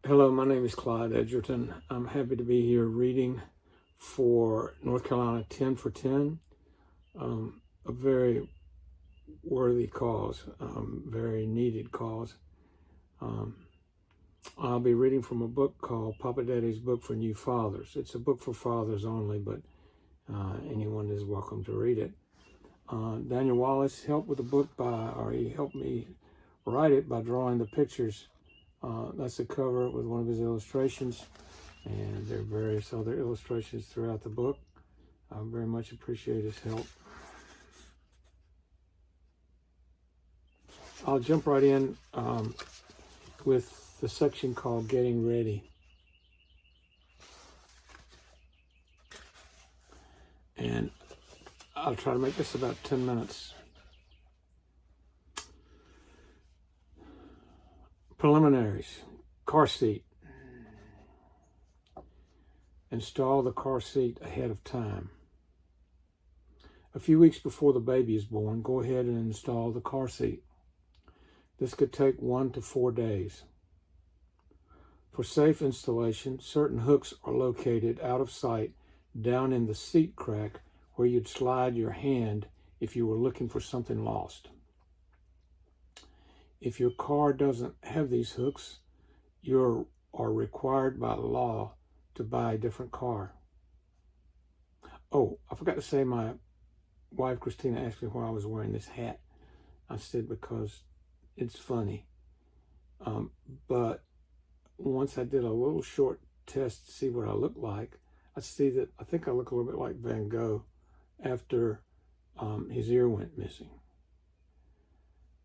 Hello, my name is CLYDE EDGERTON. I'm happy to be here reading for North Carolina 10 for 10, a very worthy cause, very needed cause. I'll be reading from a book called Papa Daddy's Book for New Fathers. It's a book for fathers only, but anyone is welcome to read it. Daniel Wallace helped with the book he helped me write it by drawing the pictures. That's the cover with one of his illustrations, and there are various other illustrations throughout the book. I very much appreciate his help. I'll jump right in with the section called Getting Ready. And I'll try to make this about 10 minutes. Preliminaries. Car seat. Install the car seat ahead of time. A few weeks before the baby is born, go ahead and install the car seat. This could take 1 to 4 days. For safe installation, certain hooks are located out of sight down in the seat crack where you'd slide your hand if you were looking for something lost. If your car doesn't have these hooks, you are required by law to buy a different car. Oh, I forgot to say, my wife Christina asked me why I was wearing this hat. I said because it's funny. But once I did a little short test to see what I looked like, I think I look a little bit like Van Gogh after his ear went missing.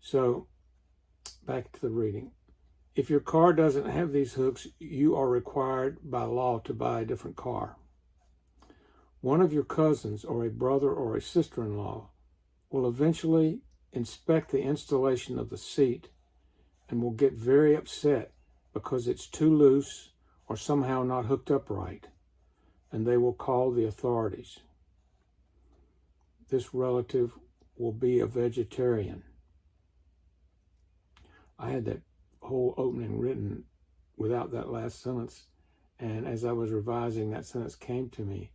So, back to the reading. If your car doesn't have these hooks, you are required by law to buy a different car. One of your cousins or a brother or a sister-in-law will eventually inspect the installation of the seat and will get very upset because it's too loose or somehow not hooked up right, and they will call the authorities. This relative will be a vegetarian. I had that whole opening written without that last sentence, and as I was revising, that sentence came to me,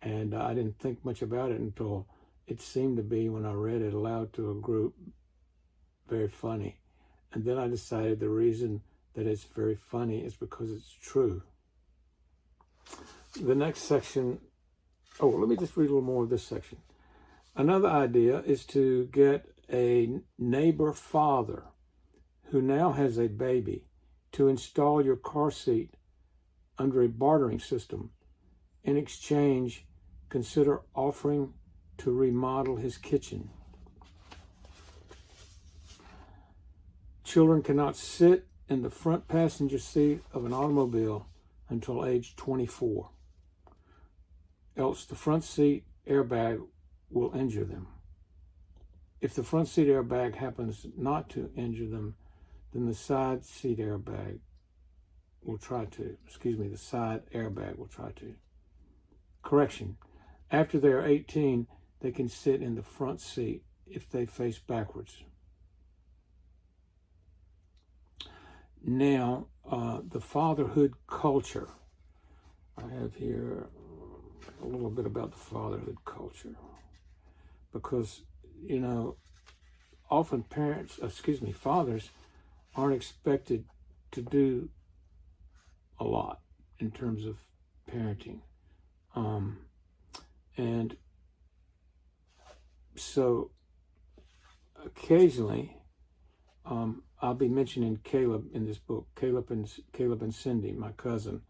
and I didn't think much about it until it seemed to be, when I read it aloud to a group, very funny. And then I decided the reason that it's very funny is because it's true. The next section, let me just read a little more of this section. Another idea is to get a neighbor father who now has a baby to install your car seat under a bartering system. In exchange, consider offering to remodel his kitchen. Children cannot sit in the front passenger seat of an automobile until age 24, else the front seat airbag will injure them. If the front seat airbag happens not to injure them, then the side airbag will try to. Correction. After they are 18, they can sit in the front seat if they face backwards. Now, the fatherhood culture. I have here a little bit about the fatherhood culture, because, often fathers aren't expected to do a lot in terms of parenting. And so occasionally, I'll be mentioning Caleb in this book, Caleb and Cindy, my cousin,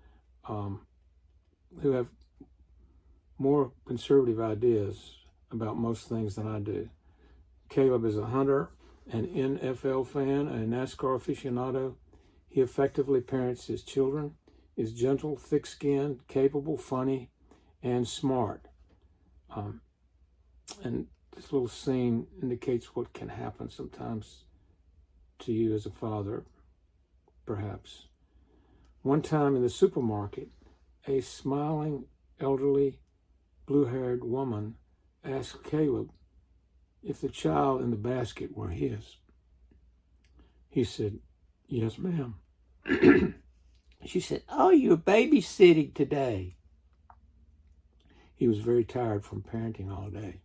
who have more conservative ideas about most things than I do. Caleb is a hunter, an NFL fan, a NASCAR aficionado. He effectively parents his children, is gentle, thick-skinned, capable, funny, and smart. And this little scene indicates what can happen sometimes to you as a father, perhaps. One time in the supermarket, a smiling, elderly, blue-haired woman asked Caleb if the child in the basket were his. He said, "Yes, ma'am." She said, "Oh, you're babysitting today." He was very tired from parenting all day.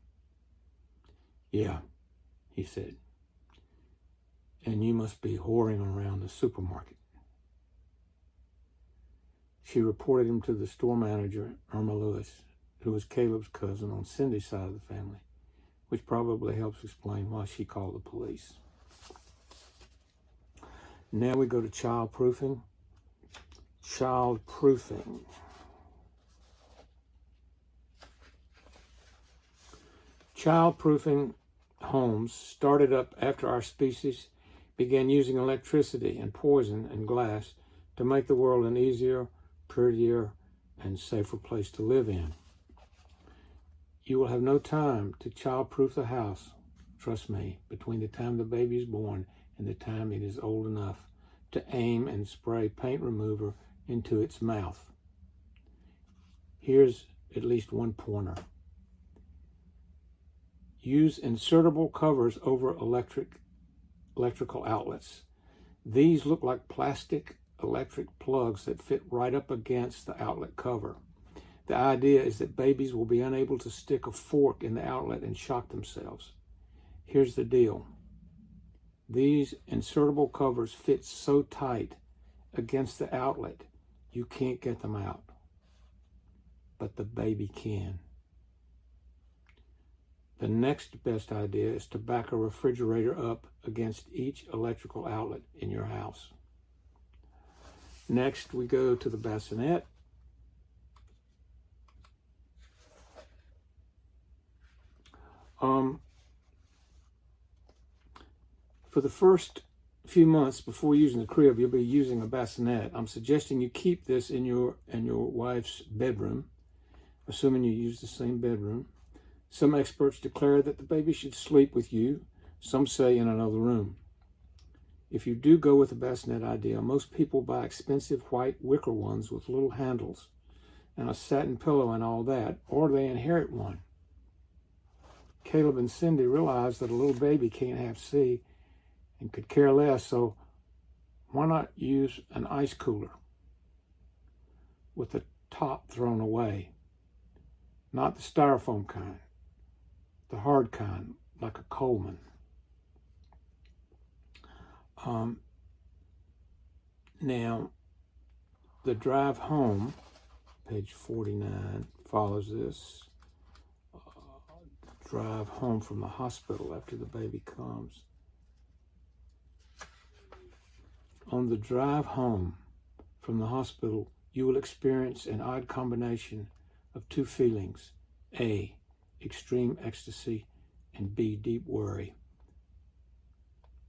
"Yeah," he said, "and you must be whoring around the supermarket." She reported him to the store manager, Irma Lewis, who was Caleb's cousin on Cindy's side of the family, which probably helps explain why she called the police. Now we go to childproofing. Childproofing. Childproofing homes started up after our species began using electricity and poison and glass to make the world an easier, prettier, and safer place to live in. You will have no time to childproof the house, trust me, between the time the baby is born and the time it is old enough to aim and spray paint remover into its mouth. Here's at least one pointer. Use insertable covers over electrical outlets. These look like plastic electric plugs that fit right up against the outlet cover. The idea is that babies will be unable to stick a fork in the outlet and shock themselves. Here's the deal. These insertable covers fit so tight against the outlet, you can't get them out. But the baby can. The next best idea is to back a refrigerator up against each electrical outlet in your house. Next, we go to the bassinet. For the first few months before using the crib, you'll be using a bassinet. I'm suggesting you keep this in your wife's bedroom, assuming you use the same bedroom. Some experts declare that the baby should sleep with you. Some say in another room. If you do go with the bassinet idea, most people buy expensive white wicker ones with little handles and a satin pillow and all that, or they inherit one. Caleb and Cindy realized that a little baby can't have C and could care less, so why not use an ice cooler with the top thrown away? Not the styrofoam kind, the hard kind, like a Coleman. Now, the drive home, page 49, follows this. Drive home from the hospital after the baby comes. On the drive home from the hospital, you will experience an odd combination of two feelings. A, extreme ecstasy, and B, deep worry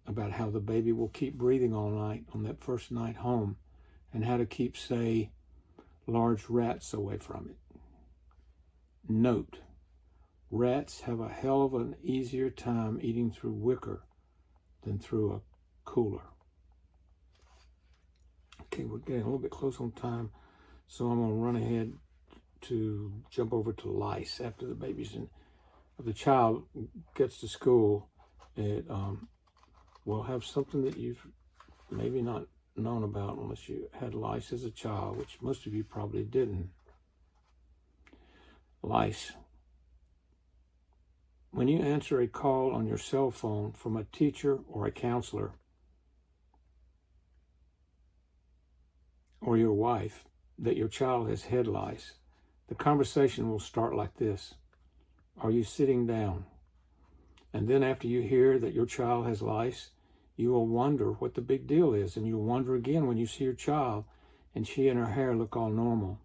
about how the baby will keep breathing all night on that first night home and how to keep, say, large rats away from it. Note, rats have a hell of an easier time eating through wicker than through a cooler. Okay, we're getting a little bit close on time, so I'm going to run ahead to jump over to lice after the baby's in. If the child gets to school, it will have something that you've maybe not known about unless you had lice as a child, which most of you probably didn't. Lice. When you answer a call on your cell phone from a teacher or a counselor or your wife that your child has head lice, the conversation will start like this. Are you sitting down? And then after you hear that your child has lice, you will wonder what the big deal is, and you'll wonder again when you see your child and she and her hair look all normal.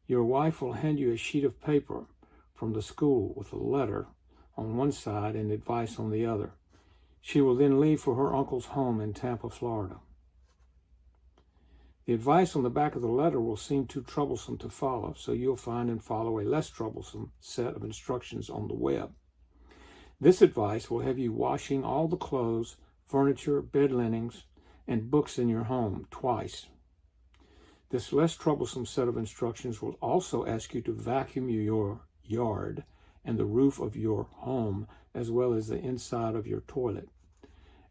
Your wife will hand you a sheet of paper from the school with a letter on one side and advice on the other. She will then leave for her uncle's home in Tampa, Florida. The advice on the back of the letter will seem too troublesome to follow, so you'll find and follow a less troublesome set of instructions on the web. This advice will have you washing all the clothes, furniture, bed linens, and books in your home twice. This less troublesome set of instructions will also ask you to vacuum your yard and the roof of your home, as well as the inside of your toilet.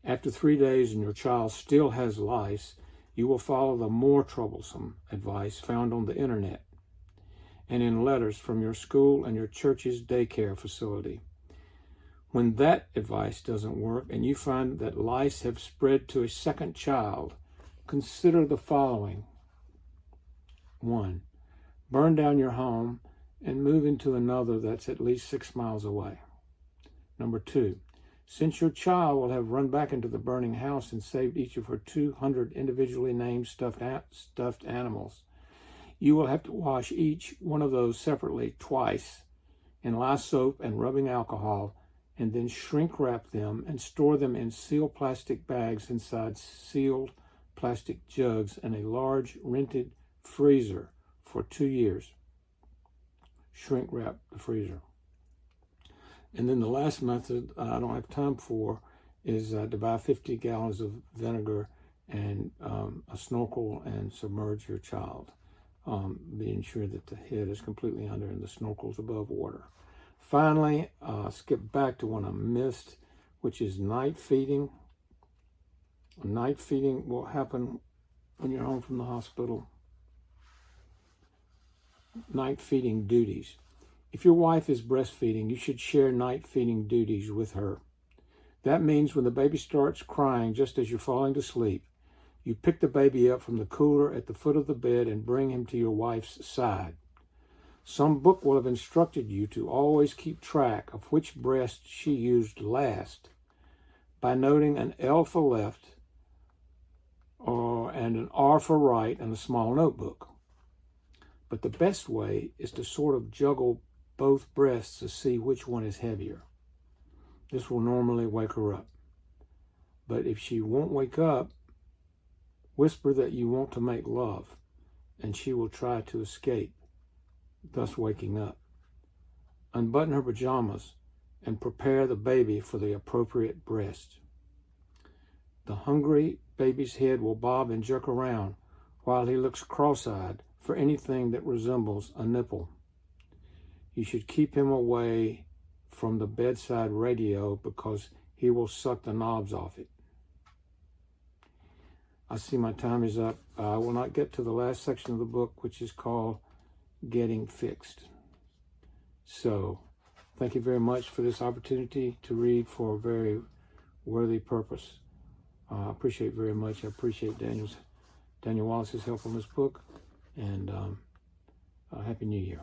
After 3 days and your child still has lice, you will follow the more troublesome advice found on the internet and in letters from your school and your church's daycare facility. When that advice doesn't work and you find that lice have spread to a second child, consider the following. 1. Burn down your home and move into another that's at least 6 miles away. Number 2. Since your child will have run back into the burning house and saved each of her 200 individually named stuffed animals, you will have to wash each one of those separately twice in lye soap and rubbing alcohol, and then shrink wrap them and store them in sealed plastic bags inside sealed plastic jugs in a large rented freezer for 2 years. Shrink wrap the freezer. And then the last method I don't have time for is to buy 50 gallons of vinegar and a snorkel and submerge your child, being sure that the head is completely under and the snorkel's above water. Finally, skip back to one I missed, which is night feeding. Night feeding will happen when you're home from the hospital. Night feeding duties. If your wife is breastfeeding, you should share night feeding duties with her. That means when the baby starts crying just as you're falling to sleep, you pick the baby up from the cooler at the foot of the bed and bring him to your wife's side. Some book will have instructed you to always keep track of which breast she used last by noting an L for left and an R for right in a small notebook. But the best way is to sort of juggle both breasts to see which one is heavier. This will normally wake her up. But if she won't wake up, whisper that you want to make love, and she will try to escape, thus waking up. Unbutton her pajamas and prepare the baby for the appropriate breast. The hungry baby's head will bob and jerk around while he looks cross-eyed for anything that resembles a nipple. You should keep him away from the bedside radio because he will suck the knobs off it. I see my time is up. I will not get to the last section of the book, which is called Getting Fixed. So, thank you very much for this opportunity to read for a very worthy purpose. I appreciate very much. I appreciate Daniel Wallace's help on this book, and Happy New Year.